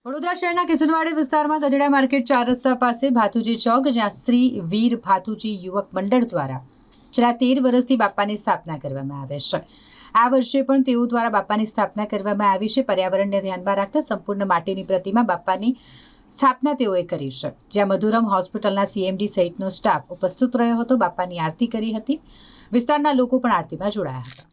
વડોદરા શહેરના કિશનવાડી વિસ્તારમાં ગઢડા માર્કેટ 4 રસ્તા પાસે ભાથુજી ચોક, જ્યાં શ્રી વીર ભાથુજી યુવક મંડળ દ્વારા છેલ્લા 13 વર્ષથી બાપાની સ્થાપના કરવામાં આવે છે। આ વર્ષે પણ તેઓ દ્વારા બાપાની સ્થાપના કરવામાં આવી છે। પર્યાવરણને ધ્યાનમાં રાખતા સંપૂર્ણ માટીની પ્રતિમા બાપાની સ્થાપના તેઓએ કરી છે, જ્યાં મધુરમ હોસ્પિટલના CMD સહિતનો સ્ટાફ ઉપસ્થિત રહ્યો હતો। બાપાની આરતી કરી હતી। વિસ્તારના લોકો પણ આરતીમાં જોડાયા હતા।